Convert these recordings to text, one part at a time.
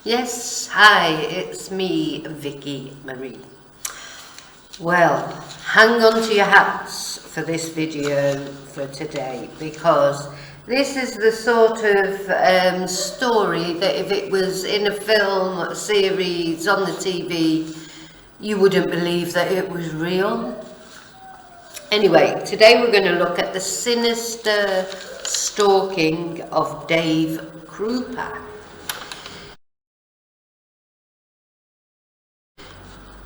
Yes, hi, it's me, Vicki Marie. Well, hang on to your hats for this video for today, because this is the sort of story that if it was in a film, a series, on the TV, you wouldn't believe that it was real. Anyway, today we're going to look at the sinister stalking of Dave Kroupe.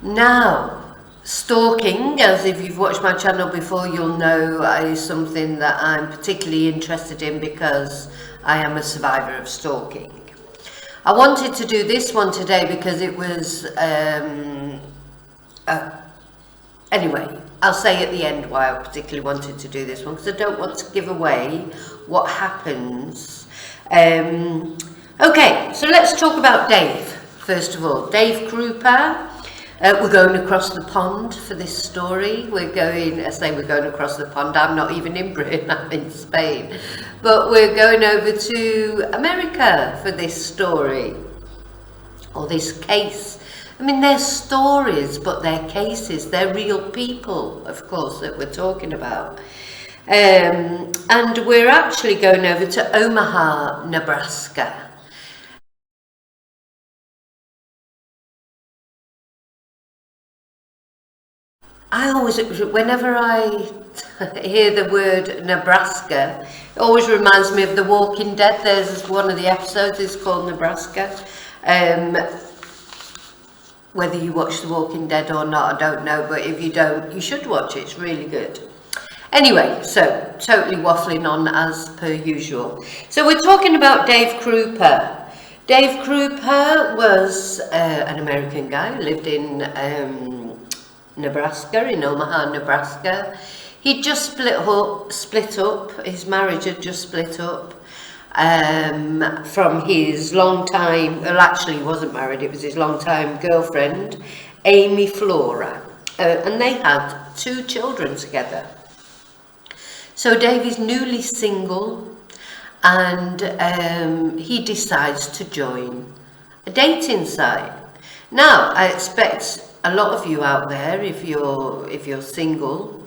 Now, stalking, as if you've watched my channel before, you'll know is something that I'm particularly interested in because I am a survivor of stalking. I wanted to do this one today because it was, anyway, I'll say at the end why I particularly wanted to do this one, because I don't want to give away what happens. Okay, so let's talk about Dave, first of all. Dave Kroupe. We're going across the pond for this story. We're going across the pond. I'm not even in Britain, I'm in Spain. But we're going over to America for this story, or this case. I mean, they're stories, but they're cases. They're real people, of course, that we're talking about. And we're actually going over to Omaha, Nebraska. Whenever I hear the word Nebraska, it always reminds me of The Walking Dead. There's one of the episodes is called Nebraska. Whether you watch The Walking Dead or not, I don't know, but if you don't, you should watch it. It's really good. Anyway, so totally waffling on as per usual. So we're talking about Dave Kroupe. Dave Kroupe was an American guy who lived in Nebraska, in Omaha, Nebraska. He'd just split up, his marriage had just split up from his long-time, well actually he wasn't married, it was his long-time girlfriend, Amy Flora, and they had 2 children together. So Dave is newly single, and he decides to join a dating site. Now, I expect a lot of you out there, if you're single,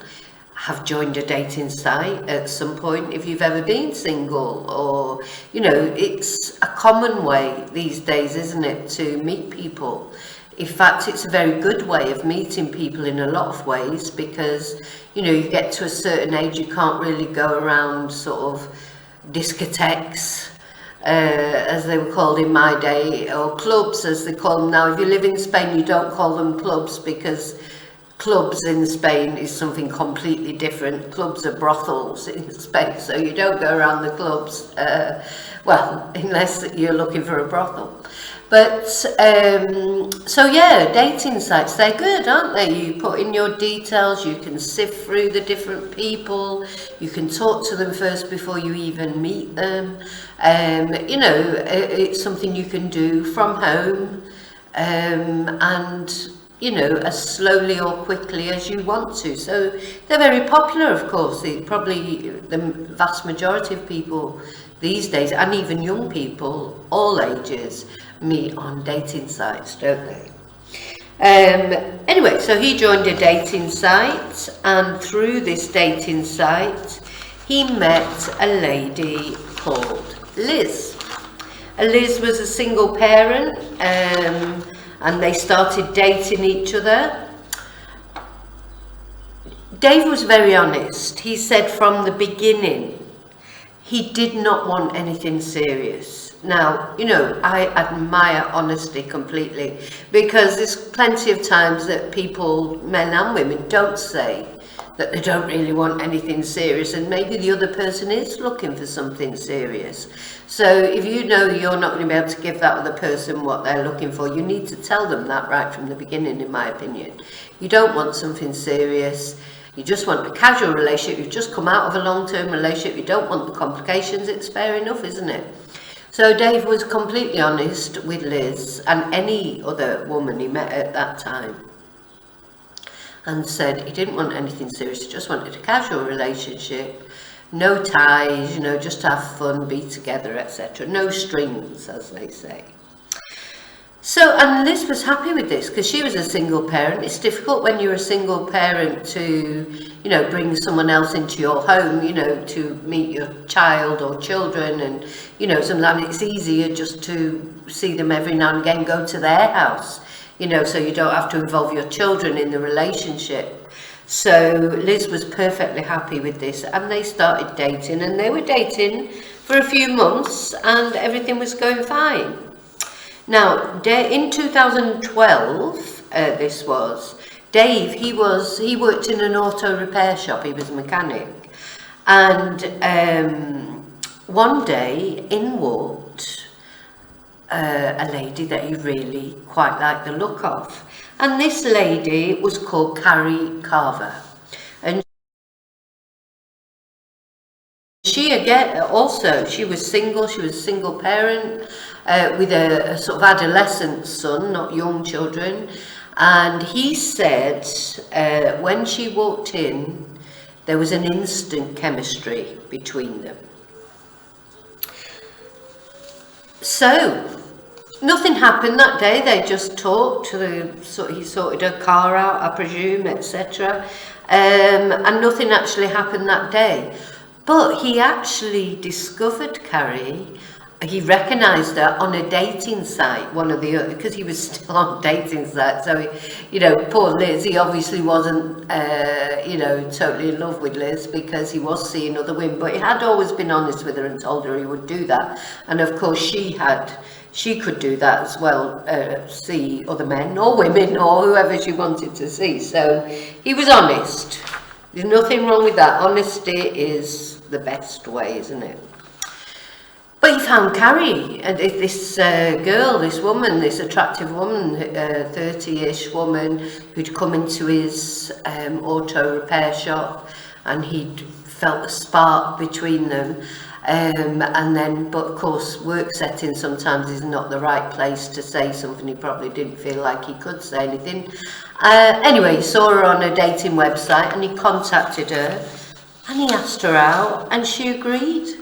have joined a dating site at some point, if you've ever been single, or, you know, it's a common way these days, isn't it, to meet people. In fact, it's a very good way of meeting people in a lot of ways, because, you know, you get to a certain age, you can't really go around sort of discotheques, as they were called in my day, or clubs as they call them now. If you live in Spain, you don't call them clubs, because clubs in Spain is something completely different. Clubs are brothels in Spain, so you don't go around the clubs, well, unless you're looking for a brothel. But, so yeah, dating sites, they're good, aren't they? You put in your details, you can sift through the different people, you can talk to them first before you even meet them. You know, it's something you can do from home, and, you know, as slowly or quickly as you want to. So they're very popular, of course. Probably the vast majority of people these days, and even young people, all ages, meet on dating sites, don't they? Anyway, so he joined a dating site, and through this dating site, he met a lady called Liz. Liz was a single parent, and they started dating each other. Dave was very honest. He said from the beginning, he did not want anything serious. Now, you know, I admire honesty completely, because there's plenty of times that people, men and women, don't say that they don't really want anything serious, and maybe the other person is looking for something serious. So if you know you're not going to be able to give that other person what they're looking for, you need to tell them that right from the beginning, in my opinion. You don't want something serious. You just want a casual relationship. You've just come out of a long-term relationship. You don't want the complications. It's fair enough, isn't it? So Dave was completely honest with Liz and any other woman he met at that time, and said he didn't want anything serious. He just wanted a casual relationship, no ties, just have fun, be together, etc. No strings, as they say. So, and Liz was happy with this because she was a single parent. It's difficult when you're a single parent to, bring someone else into your home, to meet your child or children. And, sometimes it's easier just to see them every now and again, go to their house, so you don't have to involve your children in the relationship. So Liz was perfectly happy with this, and they started dating, and they were dating for a few months and everything was going fine. Now, in 2012, this was, Dave, he worked in an auto repair shop, he was a mechanic, and one day in walked a lady that he really quite liked the look of, and this lady was called Cari Farver, and she again, also, she was single, she was a single parent, with a sort of adolescent son, not young children, and he said when she walked in, there was an instant chemistry between them. So, nothing happened that day, they just talked, he sorted her car out, I presume, etc. And nothing actually happened that day. But he actually discovered Cari. He recognised her on a dating site, one of the other, because he was still on dating sites. So, poor Liz, he obviously wasn't, totally in love with Liz because he was seeing other women. But he had always been honest with her and told her he would do that. And of course, she could do that as well, see other men or women or whoever she wanted to see. So he was honest. There's nothing wrong with that. Honesty is the best way, isn't it? But he found Cari, and this girl, this woman, this attractive woman, 30-ish woman, who'd come into his auto repair shop, and he'd felt a spark between them. But of course, work setting sometimes is not the right place to say something. He probably didn't feel like he could say anything. Anyway, he saw her on a dating website, and he contacted her, and he asked her out, and she agreed.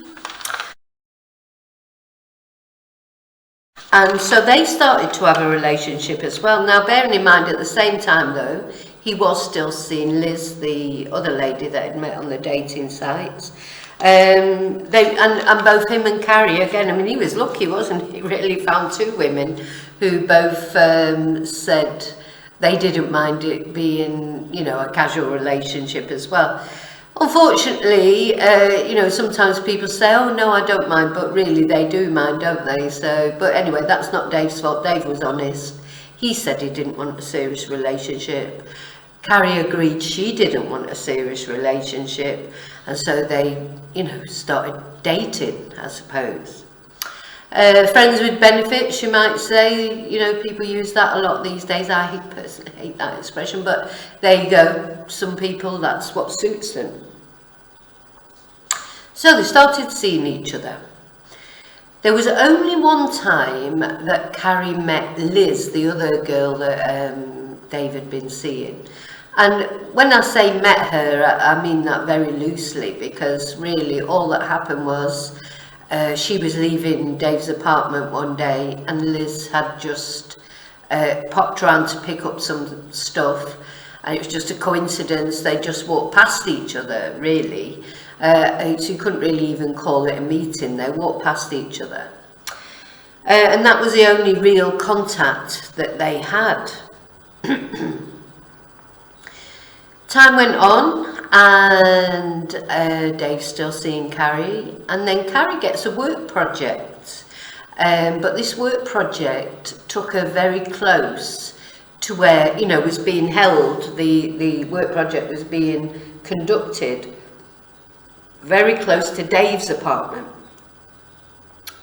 And so they started to have a relationship as well. Now, bearing in mind, at the same time, though, he was still seeing Liz, the other lady that he'd met on the dating sites. And both him and Cari, again, I mean, he was lucky, wasn't he? He really found two women who both said they didn't mind it being, a casual relationship as well. Unfortunately, sometimes people say, oh no, I don't mind, but really they do mind, don't they? So, but anyway, that's not Dave's fault. Dave was honest. He said he didn't want a serious relationship. Cari agreed she didn't want a serious relationship, and so they, started dating, I suppose. Friends with benefits, you might say. People use that a lot these days. I personally hate that expression, but there you go. Some people, that's what suits them. So they started seeing each other. There was only one time that Cari met Liz, the other girl that Dave had been seeing. And when I say met her, I mean that very loosely, because really all that happened was she was leaving Dave's apartment one day, and Liz had just popped around to pick up some stuff, and it was just a coincidence. They just walked past each other, really. So you couldn't really even call it a meeting. They walked past each other. And that was the only real contact that they had. Time went on, and Dave's still seeing Cari, and then Cari gets a work project, but this work project took her very close to where, was being held, the work project was being conducted very close to Dave's apartment.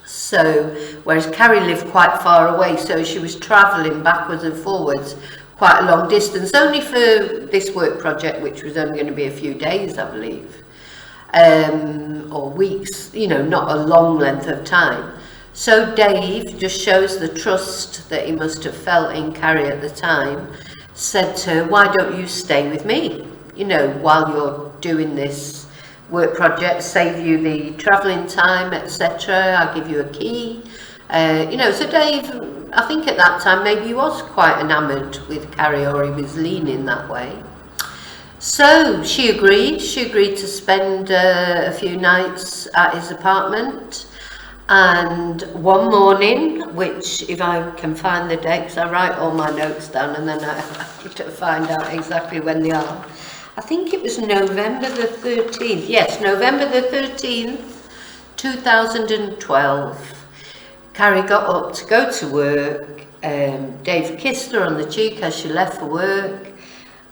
So, whereas Cari lived quite far away, so she was travelling backwards and forwards quite a long distance, only for this work project, which was only going to be a few days, I believe, or weeks, not a long length of time. So Dave, just shows the trust that he must have felt in Cari at the time, said to her, why don't you stay with me, while you're doing this work project, save you the travelling time, etc. I'll give you a key. So Dave, I think at that time maybe he was quite enamoured with Cari, or he was leaning that way. So she agreed to spend a few nights at his apartment. And one morning, which if I can find the date, because I write all my notes down and then I have to find out exactly when they are. I think it was November the 13th. Yes, November the 13th, 2012. Cari got up to go to work. Dave kissed her on the cheek as she left for work.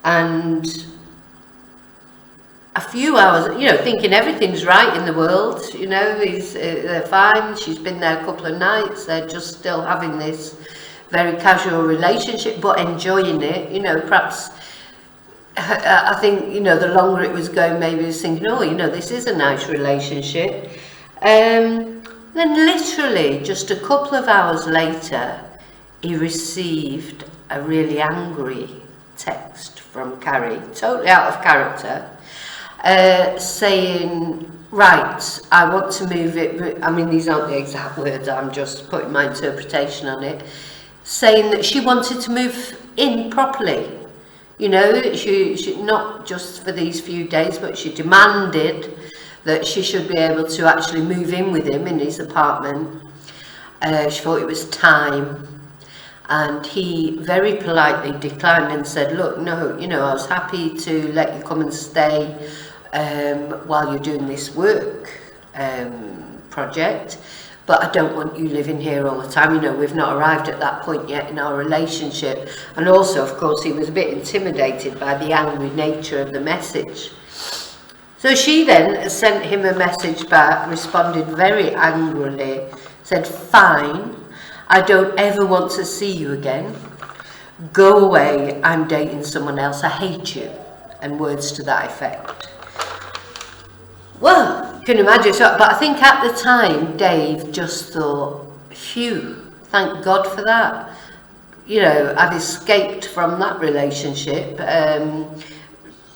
And a few hours, thinking everything's right in the world, they're fine. She's been there a couple of nights. They're just still having this very casual relationship, but enjoying it. Perhaps, I think, the longer it was going, maybe he was thinking, this is a nice relationship. Then literally just a couple of hours later, he received a really angry text from Cari, totally out of character, saying, right, I want to move it. I mean, these aren't the exact words, I'm just putting my interpretation on it, saying that she wanted to move in properly. She not just for these few days, but she demanded that she should be able to actually move in with him in his apartment. She thought it was time. And he very politely declined and said, look, no, I was happy to let you come and stay while you're doing this work project, but I don't want you living here all the time. We've not arrived at that point yet in our relationship. And also, of course, he was a bit intimidated by the angry nature of the message. So she then sent him a message back, responded very angrily, said, fine, I don't ever want to see you again. Go away, I'm dating someone else, I hate you. And words to that effect. Well, you can imagine. But I think at the time, Dave just thought, phew, thank God for that. I've escaped from that relationship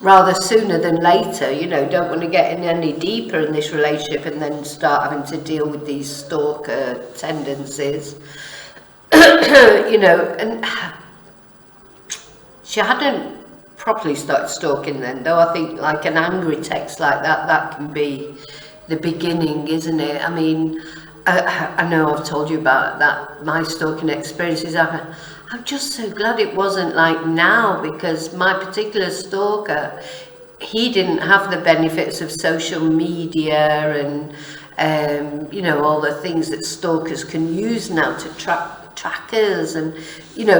rather sooner than later. Don't want to get in any deeper in this relationship and then start having to deal with these stalker tendencies. And she hadn't properly started stalking then, though. I think like an angry text like that can be the beginning, isn't it? I mean, I know I've told you about that, my stalking experiences. I'm just so glad it wasn't like now, because my particular stalker, he didn't have the benefits of social media and all the things that stalkers can use now to trackers, and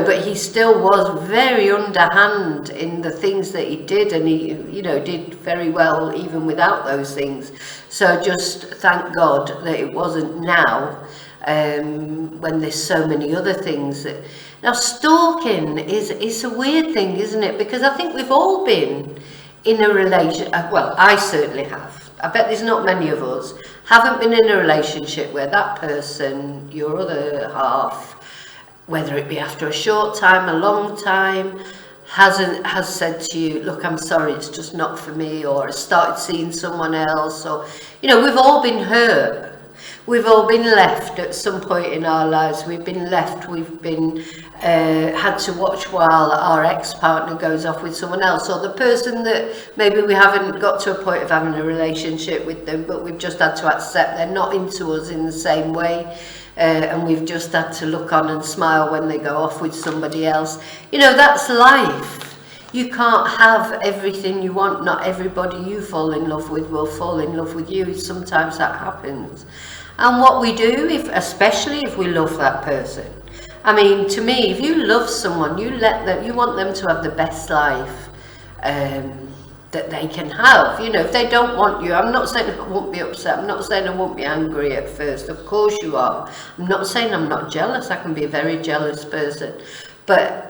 but he still was very underhand in the things that he did, and he did very well even without those things. So just thank God that it wasn't now, when there's so many other things that. Now, stalking is a weird thing, isn't it? Because I think we've all been in a relation. Well, I certainly have. I bet there's not many of us haven't been in a relationship where that person, your other half, whether it be after a short time, a long time, has said to you, look, I'm sorry, it's just not for me, or has started seeing someone else, or we've all been hurt. We've all been left at some point in our lives. We've been left, we've been had to watch while our ex-partner goes off with someone else, or the person that maybe we haven't got to a point of having a relationship with them, but we've just had to accept they're not into us in the same way, and we've just had to look on and smile when they go off with somebody else. That's life. You can't have everything you want. Not everybody you fall in love with will fall in love with you. Sometimes that happens. And what we do, especially if we love that person. I mean, to me, if you love someone, you want them to have the best life that they can have. If they don't want you, I'm not saying I won't be upset. I'm not saying I won't be angry at first. Of course you are. I'm not saying I'm not jealous. I can be a very jealous person. But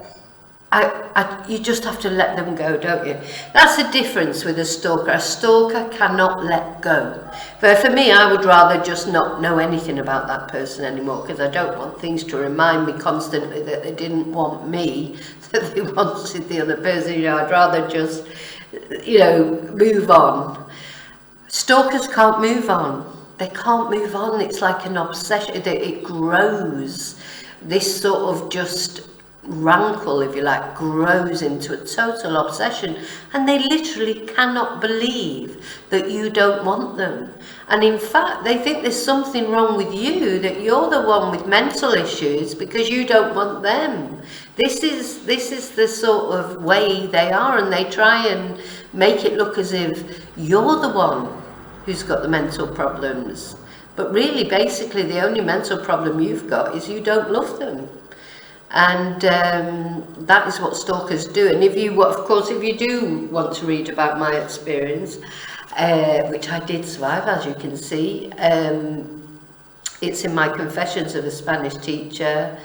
you just have to let them go, don't you? That's the difference with a stalker. A stalker cannot let go. But for me, I would rather just not know anything about that person anymore, because I don't want things to remind me constantly that they didn't want me, that they wanted the other person. I'd rather just, move on. Stalkers can't move on. They can't move on. It's like an obsession. It grows. this sort of just rankle, if you like, grows into a total obsession, and they literally cannot believe that you don't want them. And in fact, they think there's something wrong with you, that you're the one with mental issues because you don't want them. This is the sort of way they are, and they try and make it look as if you're the one who's got the mental problems. But really, basically, the only mental problem you've got is you don't love them. And that is what stalkers do. And if you, of course, if you do want to read about my experience, which I did survive, as you can see, it's in my Confessions of a Spanish Teacher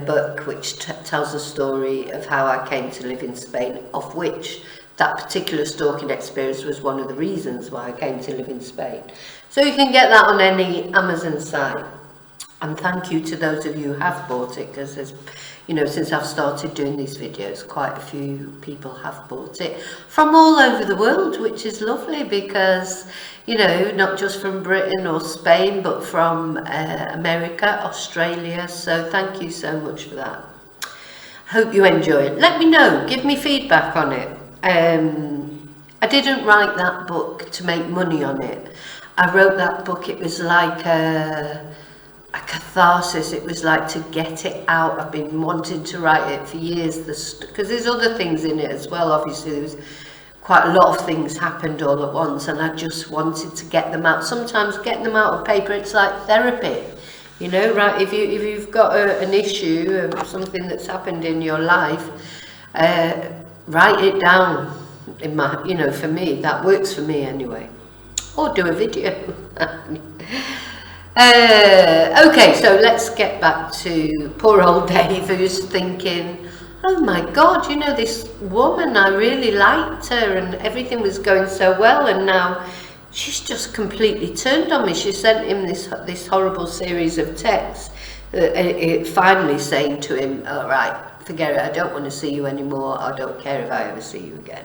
book, which tells the story of how I came to live in Spain, of which that particular stalking experience was one of the reasons why I came to live in Spain. So you can get that on any Amazon site. And thank you to those of you who have bought it, because there's, you know, since I've started doing these videos, quite a few people have bought it from all over the world, which is lovely, because, you know, not just from Britain or Spain, but from America, Australia. So thank you so much for that. Hope you enjoy it. Let me know, give me feedback on it. I didn't write that book to make money on it. I wrote that book, it was like a catharsis. It was like to get it out. I've been wanting to write it for years, because there's other things in it as well. Obviously there was quite a lot of things happened all at once, and I just wanted to get them out. Sometimes getting them out of paper, it's like therapy, you know, right? If you've got an issue of something that's happened in your life, write it down. In my, you know, for me, that works for me anyway. Or do a video. Okay, so let's get back to poor old Dave, who's thinking, oh my God, you know, this woman, I really liked her and everything was going so well, and now she's just completely turned on me. She sent him this horrible series of texts, finally saying to him, all right, forget it, I don't want to see you anymore, I don't care if I ever see you again.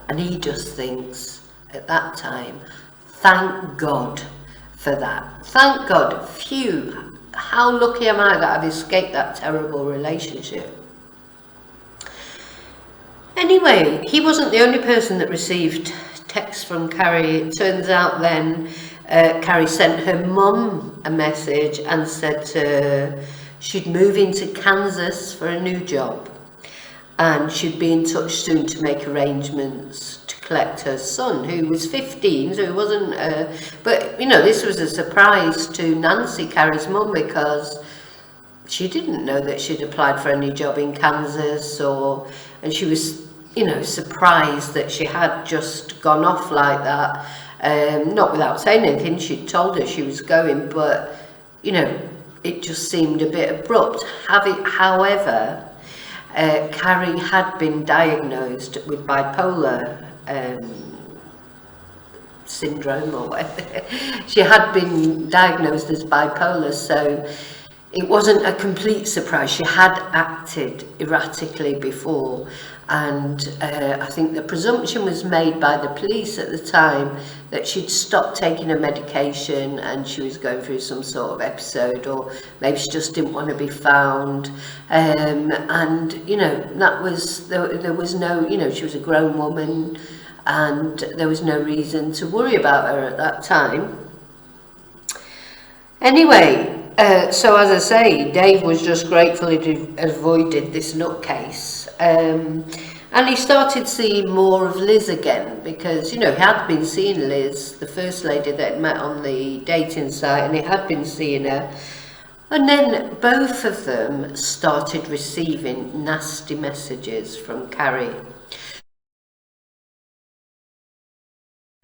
And he just thinks, at that time, thank God for that. Thank God. Phew, how lucky am I that I've escaped that terrible relationship. Anyway, he wasn't the only person that received texts from Cari. It turns out then Cari sent her mum a message and said she'd move into Kansas for a new job, and she'd be in touch soon to make arrangements to collect her son, who was 15, so he wasn't, but you know, this was a surprise to Nancy, Cari's mum, because she didn't know that she'd applied for any job in Kansas, and she was, you know, surprised that she had just gone off like that, not without saying anything. She'd told her she was going, but, you know, it just seemed a bit abrupt. However, Cari had been diagnosed with bipolar syndrome or whatever. She had been diagnosed as bipolar, so it wasn't a complete surprise. She had acted erratically before, and I think the presumption was made by the police at the time that she'd stopped taking her medication and she was going through some sort of episode, or maybe she just didn't want to be found. And you know, that was there was no, you know, she was a grown woman, and there was no reason to worry about her at that time. Anyway, so as I say, Dave was just grateful he'd avoided this nutcase. And he started seeing more of Liz again, because, you know, he had been seeing Liz, the first lady that had met on the dating site, and he had been seeing her. And then both of them started receiving nasty messages from Cari.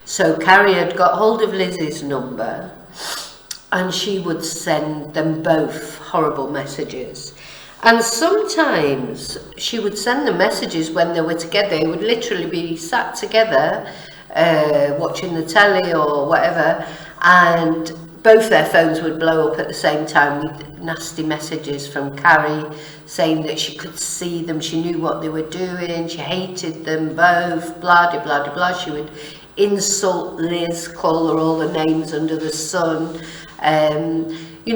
So Cari had got hold of Liz's number, and she would send them both horrible messages. And sometimes she would send them messages when they were together. They would literally be sat together, watching the telly or whatever, and both their phones would blow up at the same time with nasty messages from Cari saying that she could see them, she knew what they were doing, she hated them both, blah, blah, blah, blah. She would insult Liz, call her all the names under the sun.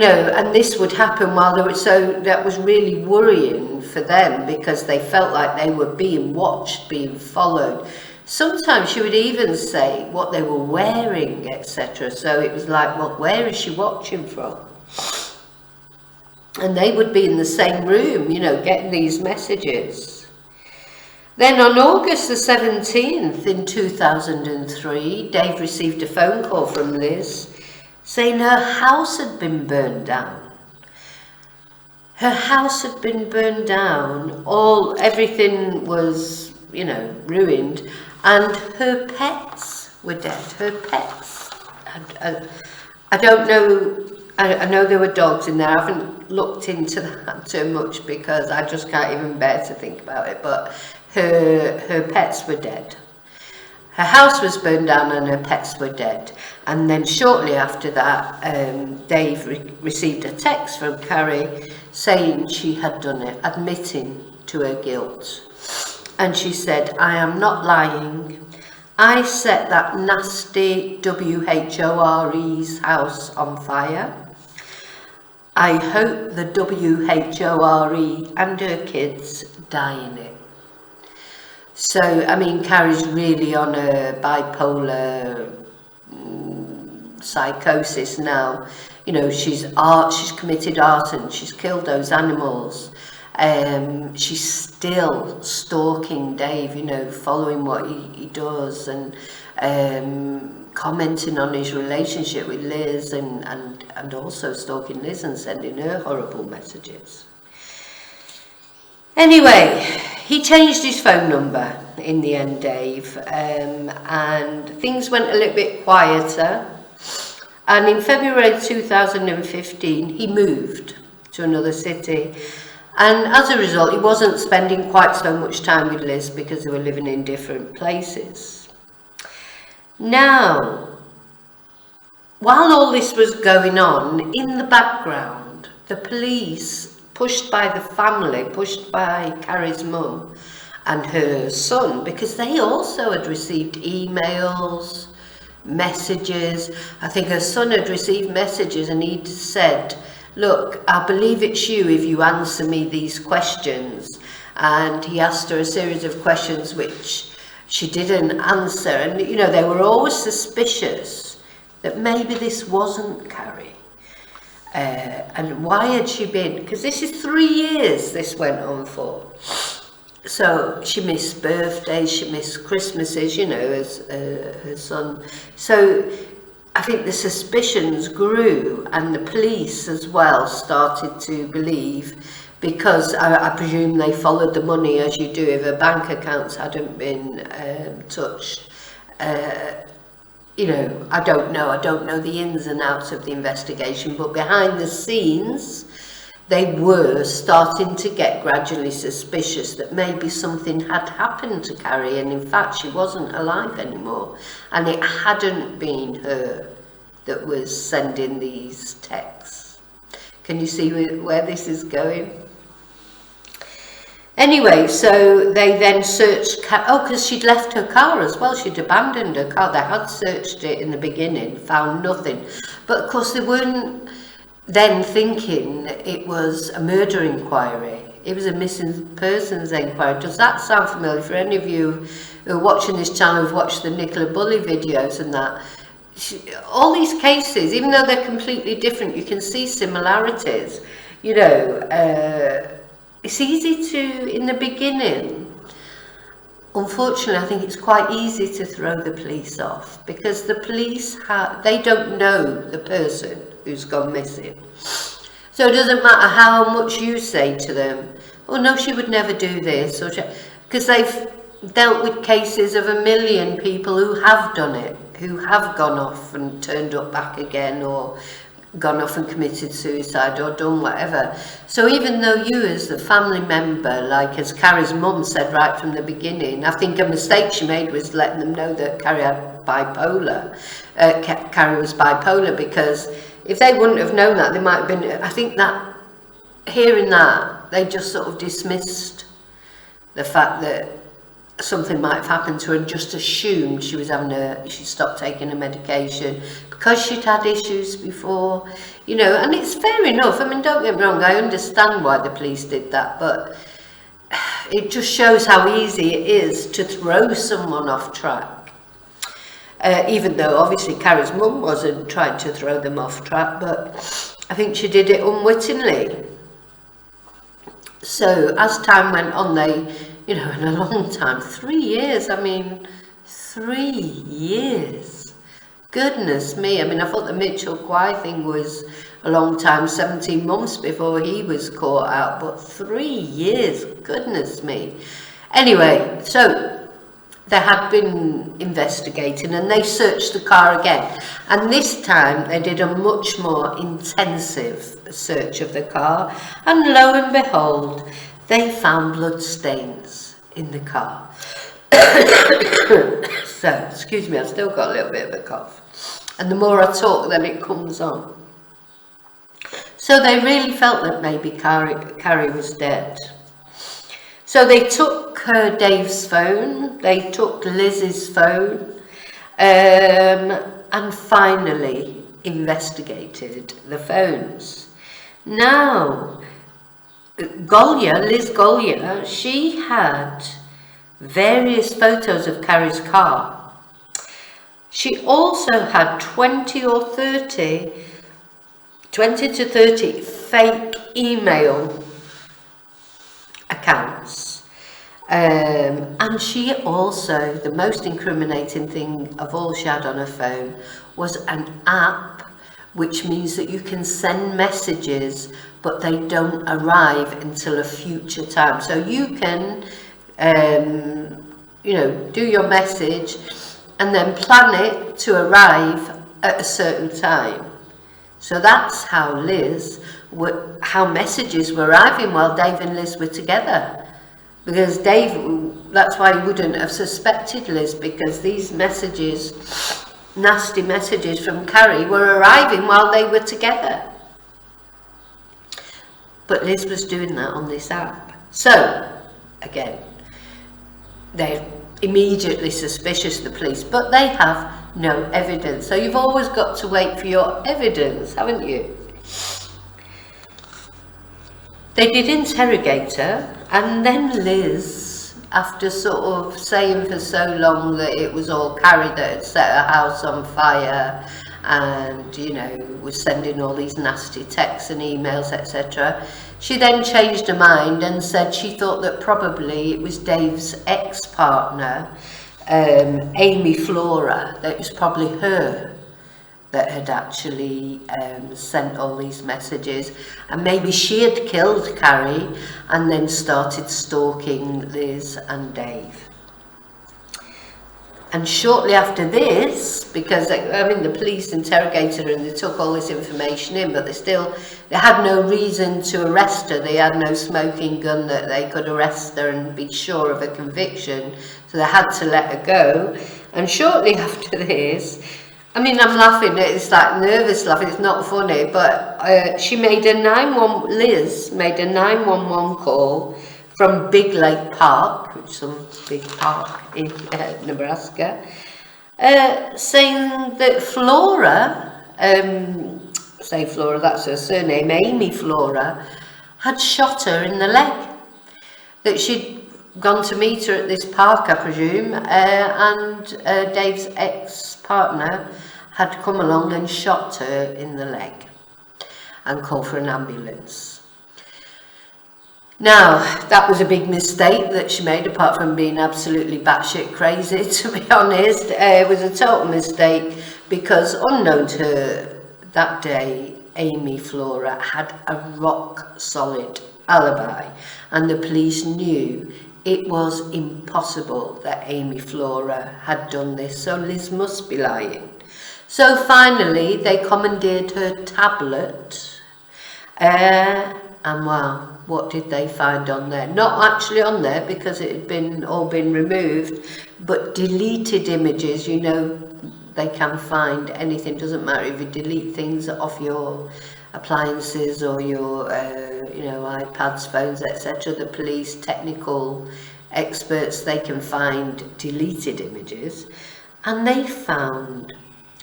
and this would happen while they were, so that was really worrying for them because they felt like they were being watched, being followed. Sometimes she would even say what they were wearing, etc. So it was like, well, where is she watching from? And they would be in the same room, getting these messages. Then on August the 17th in 2003, Dave received a phone call from Liz saying her house had been burned down. Her house had been burned down, everything was, ruined, and her pets were dead. Her pets. I don't know, I know there were dogs in there. I haven't looked into that too much because I just can't even bear to think about it, but her pets were dead. Her house was burned down and her pets were dead. And then shortly after that, Dave received a text from Cari saying she had done it, admitting to her guilt. And she said, "I am not lying. I set that nasty WHORE's house on fire. I hope the WHORE and her kids die in it." So, Cari's really on a bipolar psychosis now. She's committed arson, she's killed those animals. She's still stalking Dave, following what he does and commenting on his relationship with Liz and also stalking Liz and sending her horrible messages. Anyway, he changed his phone number in the end, Dave, and things went a little bit quieter. And in February 2015, he moved to another city. And as a result, he wasn't spending quite so much time with Liz because they were living in different places. Now, while all this was going on, in the background, the police, pushed by the family, pushed by Cari's mum and her son, because they also had received emails, messages. I think her son had received messages and he'd said, "Look, I believe it's you if you answer me these questions." And he asked her a series of questions which she didn't answer. And, they were always suspicious that maybe this wasn't Cari. And why had she been? Because this is 3 years this went on for. So she missed birthdays, she missed Christmases, as her son. So I think the suspicions grew, and the police as well started to believe, because I presume they followed the money as you do if her bank accounts hadn't been touched. I don't know the ins and outs of the investigation, but behind the scenes, they were starting to get gradually suspicious that maybe something had happened to Cari, and in fact she wasn't alive anymore, and it hadn't been her that was sending these texts. Can you see where this is going? Anyway, so they then searched, because she'd left her car as well, she'd abandoned her car. They had searched it in the beginning, found nothing. But of course they weren't then thinking it was a murder inquiry. It was a missing persons inquiry. Does that sound familiar? For any of you who are watching this channel, who've watched the Nicola Bulley videos and that, all these cases, even though they're completely different, you can see similarities. It's easy to, in the beginning, unfortunately, I think it's quite easy to throw the police off, because the police, they don't know the person who's gone missing. So it doesn't matter how much you say to them, "Oh no, she would never do this," because they've dealt with cases of 1 million people who have done it, who have gone off and turned up back again, or gone off and committed suicide, or done whatever. So even though you as the family member, like as Cari's mum said right from the beginning, I think a mistake she made was letting them know that Cari had bipolar. Cari was bipolar, because if they wouldn't have known that, they might have been, I think that, hearing that, they just sort of dismissed the fact that something might have happened to her and just assumed she stopped taking her medication because she'd had issues before, you know. And it's fair enough. I mean, don't get me wrong, I understand why the police did that, but it just shows how easy it is to throw someone off track. Even though obviously Cari's mum wasn't trying to throw them off track, but I think she did it unwittingly. So as time went on, they, you know, in a long time, 3 years, I mean, 3 years. Goodness me, I mean, I thought the Mitchell Quay thing was a long time, 17 months before he was caught out, but 3 years, goodness me. Anyway, so they had been investigating and they searched the car again. And this time they did a much more intensive search of the car. And lo and behold, they found blood stains in the car. So, excuse me, I've still got a little bit of a cough. And the more I talk, then it comes on. So they really felt that maybe Cari was dead. So they took Dave's phone, they took Liz's phone, and finally investigated the phones. Now, Liz Golyar, she had various photos of Cari's car. She also had 20 to 30 fake email accounts. And she also, the most incriminating thing of all she had on her phone was an app, which means that you can send messages, but they don't arrive until a future time. So you can, you know, do your message and then plan it to arrive at a certain time. So that's how how messages were arriving while Dave and Liz were together. Because Dave, that's why he wouldn't have suspected Liz, because these messages, nasty messages from Cari, were arriving while they were together. But Liz was doing that on this app. So, again, they're immediately suspicious, the police, but they have no evidence. So you've always got to wait for your evidence, haven't you? They did interrogate her, and then Liz, after sort of saying for so long that it was all Cari that had set her house on fire and, you know, was sending all these nasty texts and emails, etc., she then changed her mind and said she thought that probably it was Dave's ex-partner, Amy Flora, that it was probably her that had actually sent all these messages, and maybe she had killed Cari and then started stalking Liz and Dave. And shortly after this, because I mean the police interrogated her and they took all this information in, but they had no reason to arrest her. They had no smoking gun that they could arrest her and be sure of a conviction, so they had to let her go. And shortly after this, I mean, I'm laughing, it's like nervous laughing, it's not funny, but Liz made a 911 call from Big Lake Park, which is some big park in Nebraska, saying that Flora, that's her surname, Amy Flora, had shot her in the leg. That she'd gone to meet her at this park, I presume, and Dave's ex-partner had come along and shot her in the leg and called for an ambulance. Now, that was a big mistake that she made, apart from being absolutely batshit crazy, to be honest. It was a total mistake, because unknown to her that day, Amy Flora had a rock-solid alibi, and the police knew it was impossible that Amy Flora had done this, so Liz must be lying. So finally, they commandeered her tablet, and wow, what did they find on there? Not actually on there, because it had all been removed, but deleted images. You know, they can find anything, doesn't matter if you delete things off your appliances or your iPads, phones, etc. The police technical experts, they can find deleted images, and they found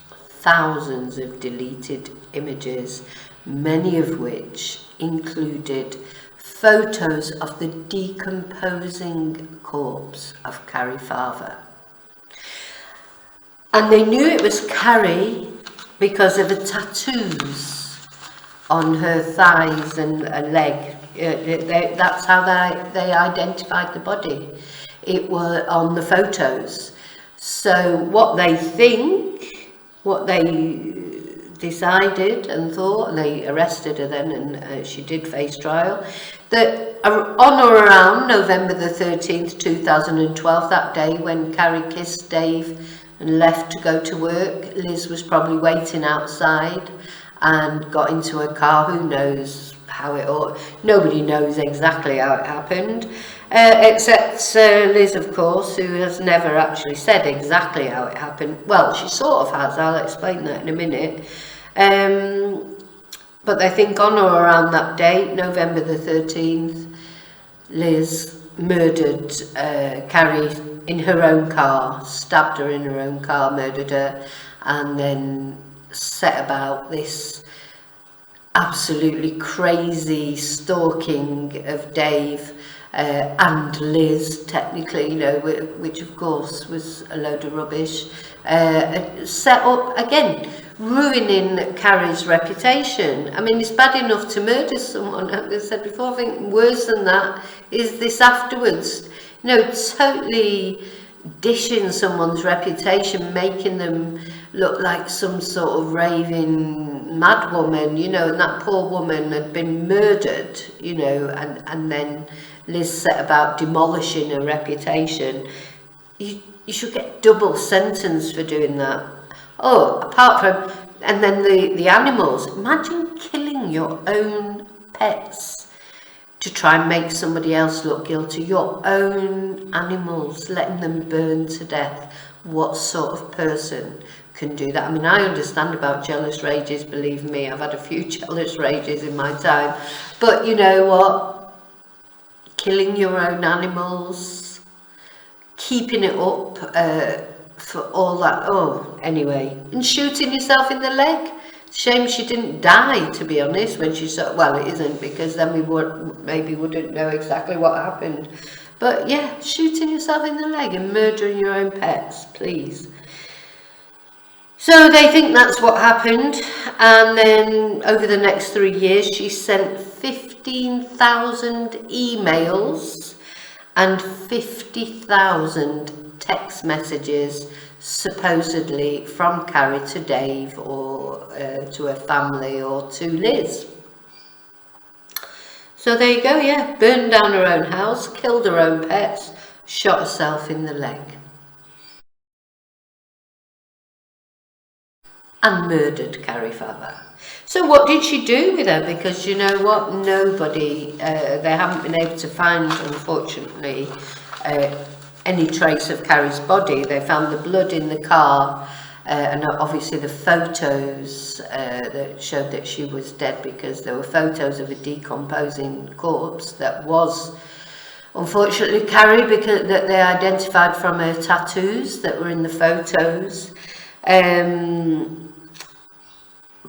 thousands of deleted images, many of which included photos of the decomposing corpse of Cari Farver. And they knew it was Cari because of the tattoos on her thighs and leg. That's how they identified the body. It was on the photos. So what they decided and thought, and they arrested her then, and she did face trial, that on or around November the 13th, 2012, that day when Cari kissed Dave and left to go to work, Liz was probably waiting outside and got into her car. Who knows how nobody knows exactly how it happened, except Liz, of course, who has never actually said exactly how it happened. Well, she sort of has, I'll explain that in a minute. But they think on or around that date, November the 13th, Liz murdered Cari in her own car, stabbed her in her own car, murdered her, and then set about this absolutely crazy stalking of Dave and Liz, technically, which of course was a load of rubbish, set up again, ruining Cari's reputation. I mean, it's bad enough to murder someone, as I said before. I think worse than that is this afterwards, totally dishing someone's reputation, making them look like some sort of raving mad woman, and that poor woman had been murdered, and then Liz set about demolishing her reputation. You should get double sentence for doing that. Oh, apart from, and then the animals, imagine killing your own pets to try and make somebody else look guilty, your own animals, letting them burn to death. What sort of person can do that? I mean, I understand about jealous rages, believe me, I've had a few jealous rages in my time, but you know what, killing your own animals, keeping it up for all that, anyway, and shooting yourself in the leg. Shame she didn't die, to be honest, when she saw, well, it isn't, because then we wouldn't know exactly what happened. But yeah, shooting yourself in the leg and murdering your own pets, please. So they think that's what happened, and then over the next 3 years she sent 15,000 emails and 50,000 text messages, supposedly from Cari to Dave, or to her family, or to Liz. So there you go, yeah, burned down her own house, killed her own pets, shot herself in the leg, and murdered Cari Farver. So what did she do with her? Because you know what, nobody, they haven't been able to find, unfortunately, any trace of Cari's body. They found the blood in the car, and obviously the photos that showed that she was dead, because there were photos of a decomposing corpse that was unfortunately Cari, because that they identified from her tattoos that were in the photos.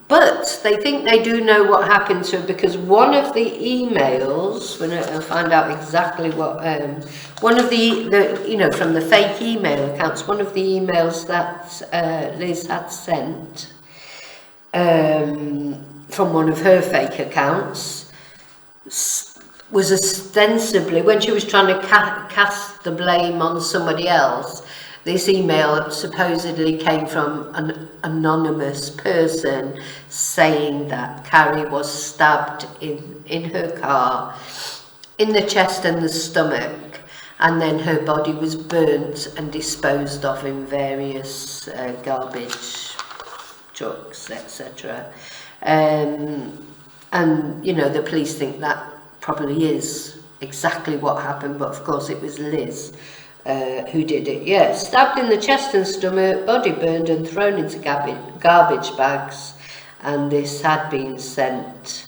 But they think they do know what happened to her, because one of the emails, when I find out exactly what, one of the from the fake email accounts, one of the emails that Liz had sent from one of her fake accounts was ostensibly, when she was trying to cast the blame on somebody else, this email supposedly came from an anonymous person saying that Cari was stabbed in her car, in the chest and the stomach, and then her body was burnt and disposed of in various garbage trucks, etc. And the police think that probably is exactly what happened, but of course it was Liz who did it. Yeah, stabbed in the chest and stomach, body burned and thrown into garbage bags, and this had been sent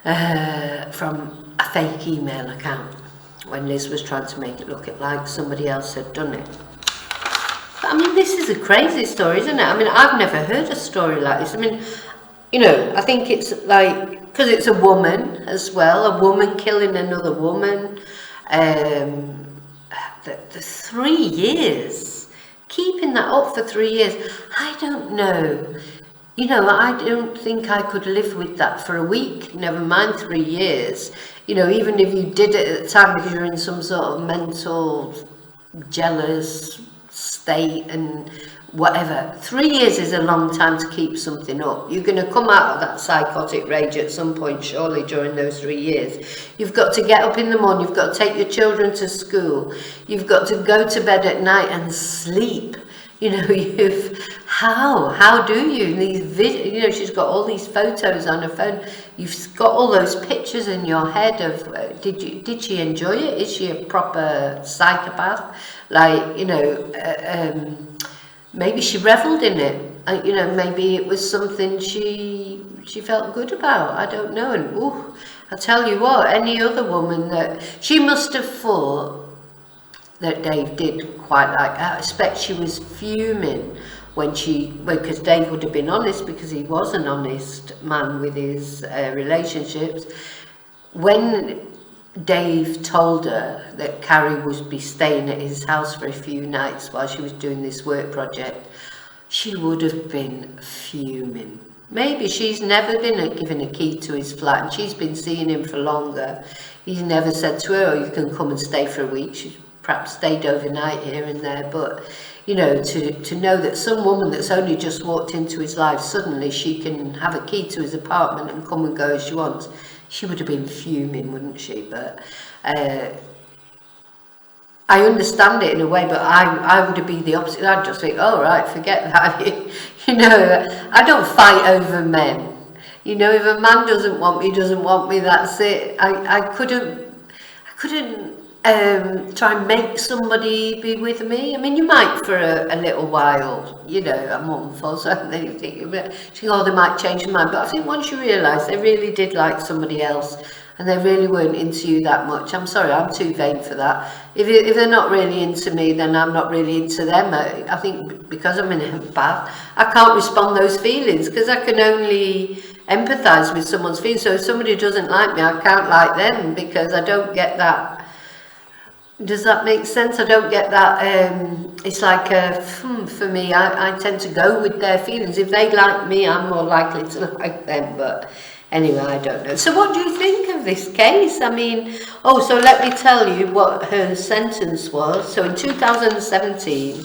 from a fake email account. when Liz was trying to make it look like somebody else had done it. But I mean, this is a crazy story, isn't it? I mean, I've never heard a story like this. I mean, you know, I think it's like, because it's a woman as well, a woman killing another woman. The 3 years, keeping that up for 3 years, I don't know. You know, I don't think I could live with that for a week, never mind 3 years. You know, even if you did it at the time because you're in some sort of mental jealous state and whatever. 3 years is a long time to keep something up. You're going to come out of that psychotic rage at some point, surely, during those 3 years. You've got to get up in the morning, you've got to take your children to school, you've got to go to bed at night and sleep. You know, how do you? You know, she's got all these photos on her phone. You've got all those pictures in your head of, did she enjoy it? Is she a proper psychopath? Like, you know, maybe she reveled in it. You know, maybe it was something she felt good about. I don't know. And I tell you what, any other woman that she must have thought that Dave did quite like that. I expect she was fuming because Dave would have been honest, because he was an honest man with his relationships. When Dave told her that Cari would be staying at his house for a few nights while she was doing this work project, she would have been fuming. Maybe she's never been given a key to his flat and she's been seeing him for longer. He's never said to her, "Oh, you can come and stay for a week." She's perhaps stayed overnight here and there, but you know, to know that some woman that's only just walked into his life, suddenly she can have a key to his apartment and come and go as she wants, she would have been fuming, wouldn't she? But I understand it in a way, but I would be the opposite. I'd just think, oh right, forget that. You know, I don't fight over men. You know, if a man doesn't want me, that's it. I couldn't try and make somebody be with me. I mean, you might for a little while, you know, a month or so, and then you think, oh, they might change their mind. But I think once you realise they really did like somebody else and they really weren't into you that much, I'm sorry, I'm too vain for that. If they're not really into me, then I'm not really into them. I think because I'm an empath, I can't respond those feelings because I can only empathise with someone's feelings. So if somebody doesn't like me, I can't like them because I don't get that. Does that make sense? I don't get that. It's like for me, I tend to go with their feelings. If they like me, I'm more likely to like them. But anyway, I don't know. So what do you think of this case? I mean, so let me tell you what her sentence was. So in 2017,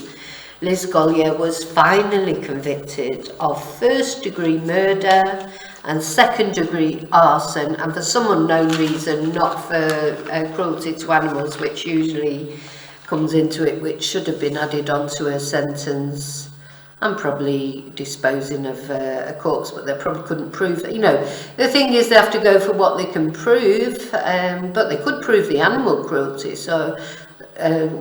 Liz Golyar was finally convicted of first-degree murder and second-degree arson, and for some unknown reason, not for cruelty to animals, which usually comes into it, which should have been added onto her sentence, and probably disposing of a corpse, but they probably couldn't prove that. You know, the thing is they have to go for what they can prove, but they could prove the animal cruelty, so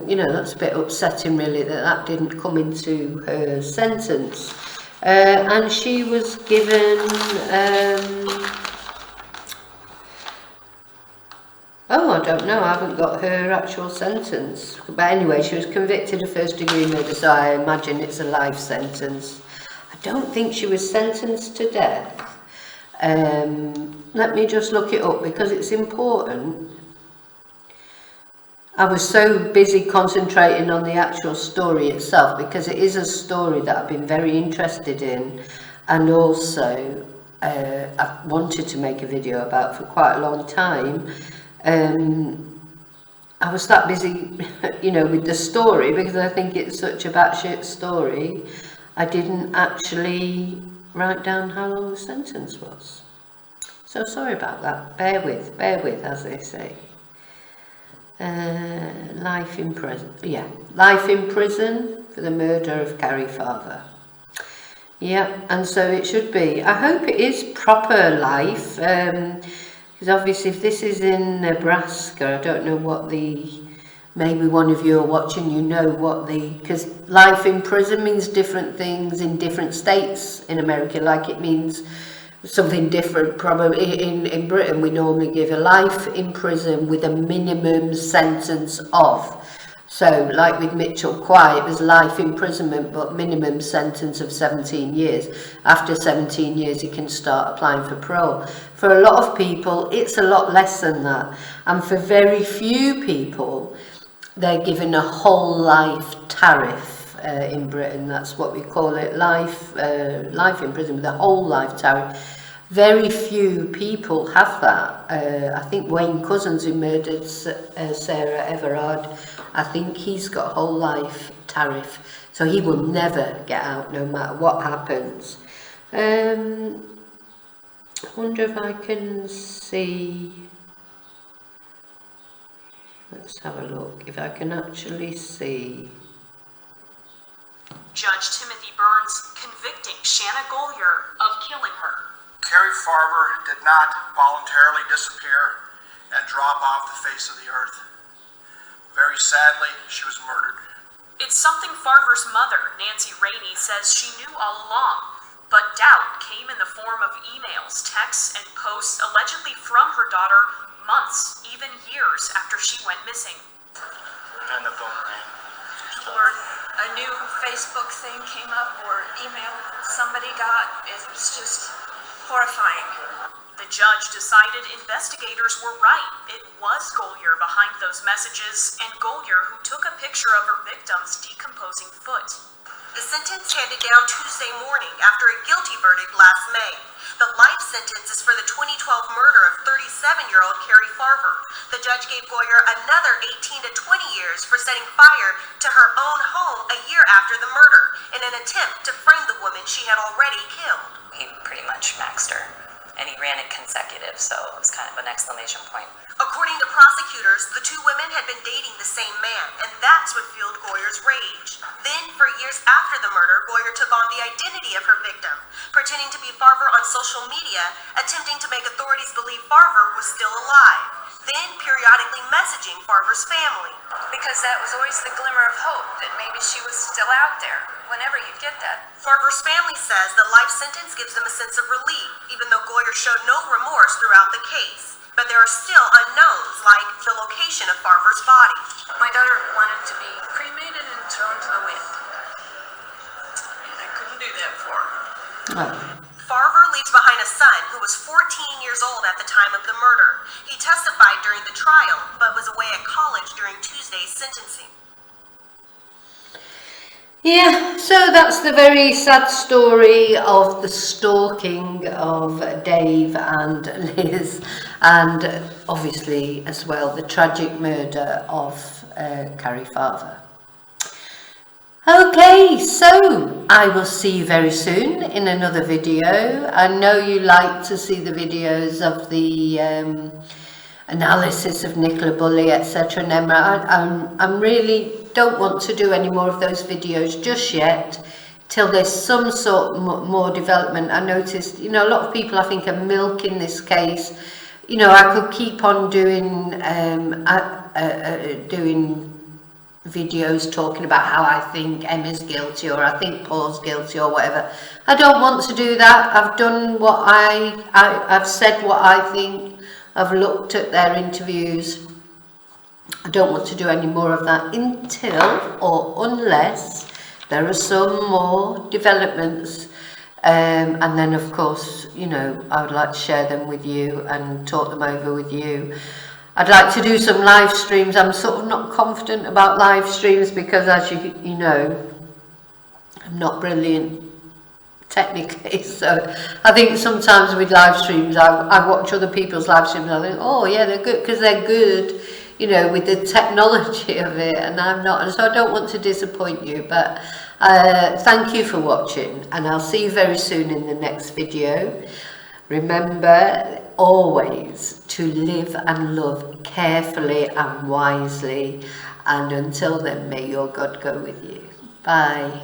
you know, that's a bit upsetting really that didn't come into her sentence. And she was given, I don't know, I haven't got her actual sentence. But anyway, she was convicted of first degree murder, so I imagine it's a life sentence. I don't think she was sentenced to death. Let me just look it up because it's important. I was so busy concentrating on the actual story itself because it is a story that I've been very interested in, and also I've wanted to make a video about for quite a long time. I was that busy, you know, with the story because I think it's such a batshit story. I didn't actually write down how long the sentence was. So sorry about that. Bear with, as they say. Life in prison. Yeah, life in prison for the murder of Cari Farver. Yeah, and so it should be. I hope it is proper life, because obviously if this is in Nebraska, I don't know what maybe one of you are watching, you know what because life in prison means different things in different states in America, like it means something different. Probably in Britain we normally give a life in prison with a minimum sentence of. So like with Mitchell Quay, it was life imprisonment but minimum sentence of 17 years. After 17 years he can start applying for parole. For a lot of people it's a lot less than that, and for very few people they're given a whole life tariff in Britain. That's what we call it, life imprisonment, the whole life tariff. Very few people have that. I think Wayne Couzens, who murdered Sarah Everard, I think he's got a whole life tariff, so he will never get out no matter what happens. I wonder if I can see, let's have a look, if I can actually see. Judge Timothy Burns convicting Shanna Golyar of killing her. Cari Farver did not voluntarily disappear and drop off the face of the earth. Very sadly, she was murdered. It's something Farver's mother, Nancy Rainey, says she knew all along, but doubt came in the form of emails, texts, and posts allegedly from her daughter months, even years after she went missing. And the phone rang. Or a new Facebook thing came up, or email somebody got. It was just horrifying. The judge decided investigators were right. It was Golyar behind those messages, and Golyar who took a picture of her victim's decomposing foot. The sentence handed down Tuesday morning after a guilty verdict last May. The life sentence is for the 2012 murder of 37-year-old Cari Farver. The judge gave Golyar another 18 to 20 years for setting fire to her own home a year after the murder in an attempt to frame the woman she had already killed. He pretty much maxed her, and he ran it consecutive, so it was kind of an exclamation point. According to prosecutors, the two women had been dating the same man, and that's what fueled Golyar's rage. Then, for years after the murder, Golyar took on the identity of her victim, pretending to be Farver on social media, attempting to make authorities believe Farver was still alive, then periodically messaging Farver's family. Because that was always the glimmer of hope that maybe she was still out there, whenever you get that. Farver's family says the life sentence gives them a sense of relief, even though Golyar showed no remorse throughout the case. But there are still unknowns, like the location of Farver's body. My daughter wanted to be cremated and thrown to the wind. And I couldn't do that for her. Oh. Farver leaves behind a son who was 14 years old at the time of the murder. He testified during the trial, but was away at college during Tuesday's sentencing. Yeah, so that's the very sad story of the stalking of Dave and Liz, and obviously as well the tragic murder of Cari Farver. Okay, so I will see you very soon in another video. I know you like to see the videos of the analysis of Nicola Bulley, etc. And I'm really don't want to do any more of those videos just yet, till there's some sort more development. I noticed, a lot of people I think are milking this case. I could keep on doing doing videos talking about how I think Emma's guilty or I think Paul's guilty or whatever. I don't want to do that. I've done what I've said what I think. I've looked at their interviews. I don't want to do any more of that until or unless there are some more developments, and then of course I would like to share them with you and talk them over with you. I'd like to do some live streams. I'm sort of not confident about live streams because, as you know, I'm not brilliant technically, so I think sometimes with live streams I watch other people's live streams and I think, oh yeah, they're good because they're good, with the technology of it, and I'm not, and so I don't want to disappoint you, but thank you for watching, and I'll see you very soon in the next video. Remember always to live and love carefully and wisely, and until then, may your God go with you. Bye.